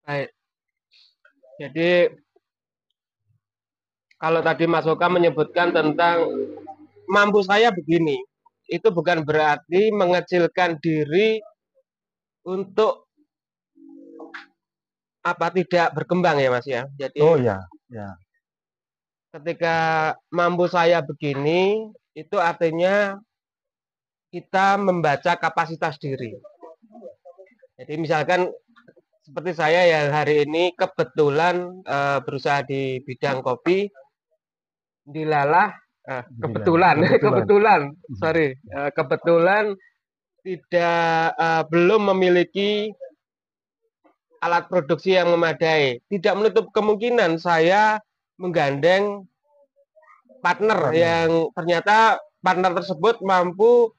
Baik. Jadi kalau tadi Mas Oka menyebutkan tentang mampu saya begini, itu bukan berarti mengecilkan diri untuk apa tidak berkembang ya Mas ya. Oh Jadi ya, ya, ketika mampu saya begini, itu artinya kita membaca kapasitas diri. Jadi misalkan seperti saya yang hari ini kebetulan berusaha di bidang kopi, dilalah gila. kebetulan Kebetulan. kebetulan Mhm. sorry kebetulan tidak belum memiliki alat produksi yang memadai. Tidak menutup kemungkinan saya menggandeng partner Partner. yang ternyata partner tersebut mampu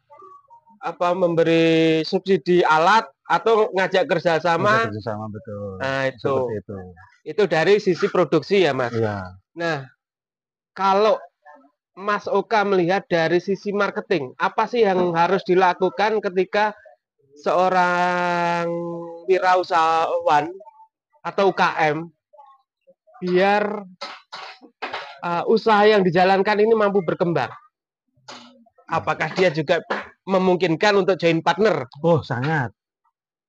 memberi subsidi alat atau ngajak Ngajak kerjasama. kerjasama betul. Nah Seperti itu itu. itu dari sisi produksi ya Mas. Iya. Nah kalau Mas Oka melihat dari sisi marketing, apa sih yang harus dilakukan ketika seorang wirausahawan atau UKM biar usaha yang dijalankan ini mampu berkembang? Apakah dia juga memungkinkan untuk join partner? Oh, sangat.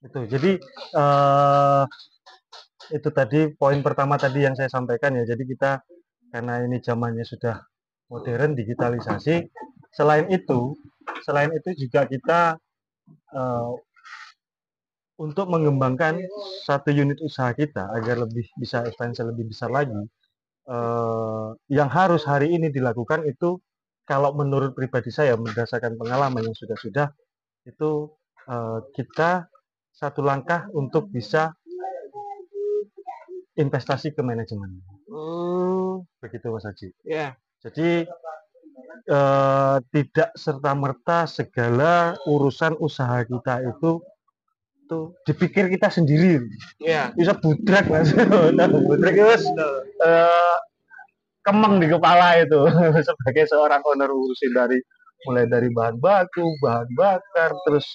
Itu. Jadi eh itu tadi poin pertama tadi yang saya sampaikan ya. Jadi kita karena ini zamannya sudah modern, digitalisasi. Selain itu, selain itu juga kita eh, untuk mengembangkan satu unit usaha kita agar lebih bisa ekspansi lebih besar lagi, yang harus hari ini dilakukan itu kalau menurut pribadi saya berdasarkan pengalaman yang sudah-sudah itu kita satu langkah untuk bisa investasi ke manajemen. Hmm, Begitu Mas Haji. ya, Jadi tidak serta-merta segala urusan usaha kita itu tuh dipikir kita sendiri. ya, Bisa budrak Mas. Nah, budrak itu betul. kemeng di kepala itu sebagai seorang owner urusin dari mulai dari bahan baku, bahan bakar, terus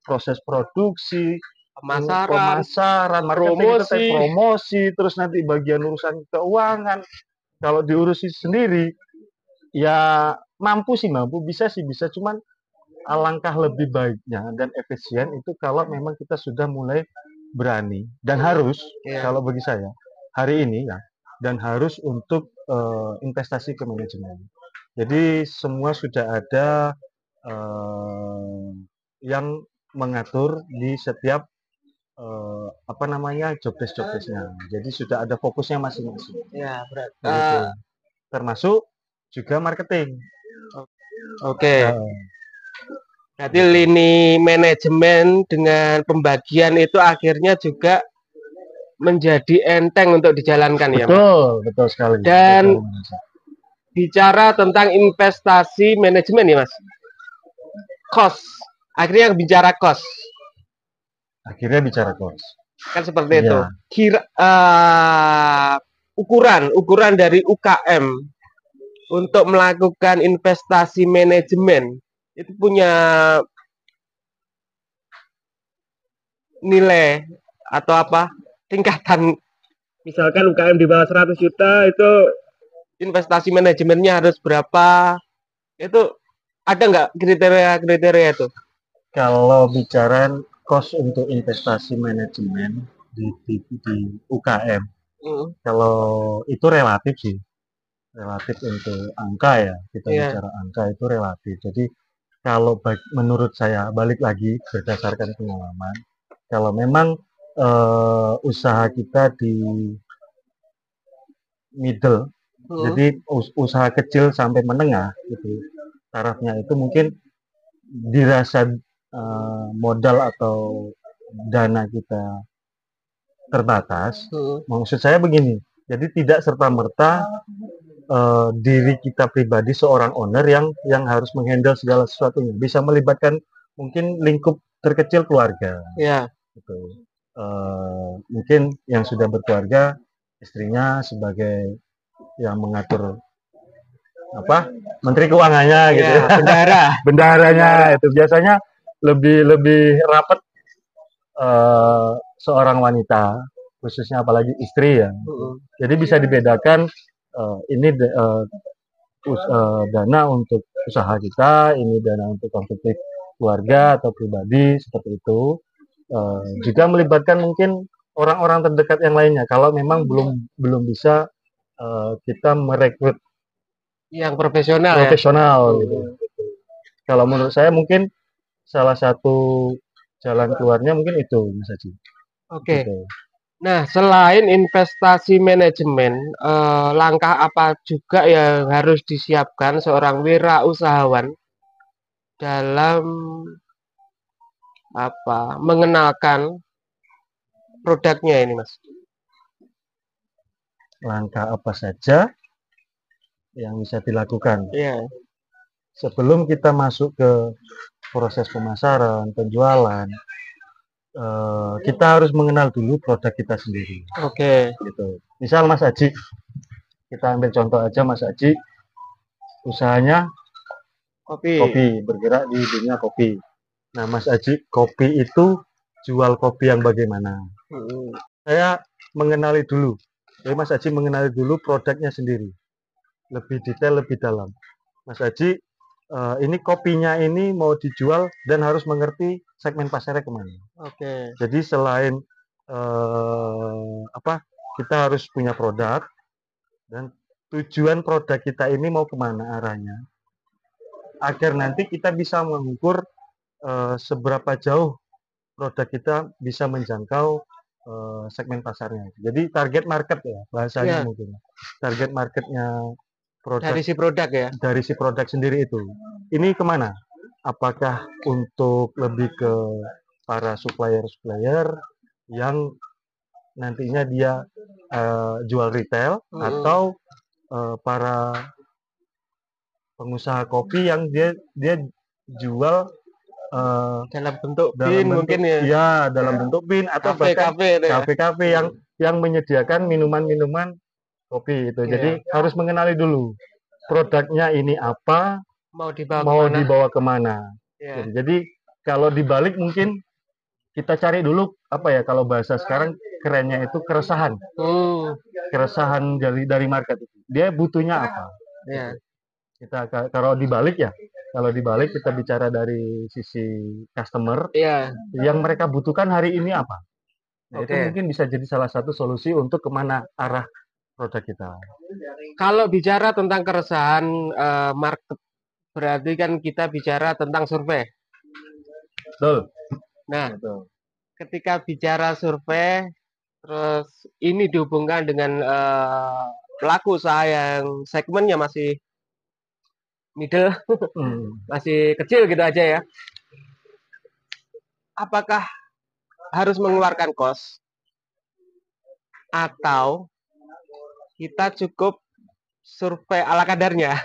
proses produksi, Pemasaran, pemasaran, marketing itu tadi promosi, promosi, terus nanti bagian urusan keuangan. Kalau diurusi sendiri, ya mampu sih mampu, bisa sih bisa, cuman alangkah lebih baiknya dan efisien itu kalau memang kita sudah mulai berani dan harus, ya. kalau bagi saya hari ini ya, dan harus untuk investasi ke manajemen. Jadi semua sudah ada yang mengatur di setiap apa namanya job desknya. Jadi sudah ada fokusnya masing-masing. Ya, berat. Begitu. Termasuk juga marketing. Oke. Uh, Berarti gitu. lini manajemen dengan pembagian itu akhirnya juga menjadi enteng untuk dijalankan ya, Mas. Betul, betul sekali. Betul sekali, Dan Mas. bicara tentang investasi manajemen ya, Mas. Cost. Akhirnya bicara cost. Akhirnya bicara cost. Kan seperti itu. Iya, Kira ukuran dari UKM untuk melakukan investasi manajemen itu punya nilai atau apa? Tingkatan. Misalkan UKM di bawah 100 juta itu investasi manajemennya harus berapa? Itu ada nggak kriteria-kriteria itu? kalau bicara cost untuk investasi manajemen di UKM, Hmm. kalau itu relatif sih, relatif untuk angka ya, kita Iya. bicara angka itu relatif. Jadi kalau menurut saya balik lagi berdasarkan pengalaman, kalau memang usaha kita di middle, Hmm. jadi usaha kecil sampai menengah itu tarafnya itu mungkin dirasa modal atau dana kita terbatas. Hmm. Maksud saya begini, jadi tidak serta merta diri kita pribadi seorang owner yang harus menghandle segala sesuatunya. Bisa melibatkan mungkin lingkup terkecil keluarga. Ya. Gitu. Mungkin yang sudah berkeluarga, istrinya sebagai yang mengatur apa menteri keuangannya gitu Ya. ya. Bendara. Bendaranya Bendara. itu biasanya lebih lebih rapat seorang wanita, khususnya apalagi istri ya. Jadi bisa dibedakan ini dana untuk usaha kita, ini dana untuk konsumsi keluarga atau pribadi seperti itu. Juga melibatkan mungkin orang-orang terdekat yang lainnya. Kalau memang belum bisa kita merekrut Yang profesional ya. profesional gitu. Kalau menurut saya mungkin salah satu jalan keluarnya mungkin itu Mas Haji. Oke. Gitu. Nah, selain investasi manajemen, langkah apa juga yang harus disiapkan seorang wirausahawan dalam mengenalkan produknya ini, Mas? Langkah apa saja yang bisa dilakukan Iya. sebelum kita masuk ke proses pemasaran, penjualan, kita harus mengenal dulu produk kita sendiri. Oke. Gitu. Misal Mas Haji, kita ambil contoh aja Mas Haji, usahanya kopi, bergerak di dunia kopi. Nah Mas Haji, kopi itu jual kopi yang bagaimana? Saya mengenali dulu, jadi Mas Haji mengenali dulu produknya sendiri, lebih detail, lebih dalam. Mas Haji, ini kopinya ini mau dijual dan harus mengerti segmen pasarnya kemana. Oke. Jadi selain kita harus punya produk dan tujuan produk kita ini mau kemana arahnya, agar nanti kita bisa mengukur seberapa jauh produk kita bisa menjangkau segmen pasarnya. Jadi target market ya bahasanya mungkin. Target marketnya produk dari si produk sendiri itu. Ini kemana? Apakah untuk lebih ke para supplier yang nantinya dia jual retail atau para pengusaha kopi yang dia jual dalam bentuk bin mungkin ya. Dalam bentuk bin atau bahkan kafe-kafe yang menyediakan minuman-minuman kopi itu. Jadi harus mengenali dulu produknya ini apa, mau dibawa kemana. Jadi kalau dibalik mungkin kita cari dulu kalau bahasa sekarang kerennya itu keresahan. Keresahan dari market itu. Dia butuhnya apa? Kita kalau dibalik kita bicara dari sisi customer, yang mereka butuhkan hari ini apa? Nah, itu mungkin bisa jadi salah satu solusi untuk kemana arah produk kita. Kalau bicara tentang keresahan market, berarti kan kita bicara tentang survei. Betul. Nah, ketika bicara survei, terus ini dihubungkan dengan pelaku usaha yang segmennya masih middle, masih kecil gitu aja ya. Apakah harus mengeluarkan kos atau kita cukup survei ala kadarnya?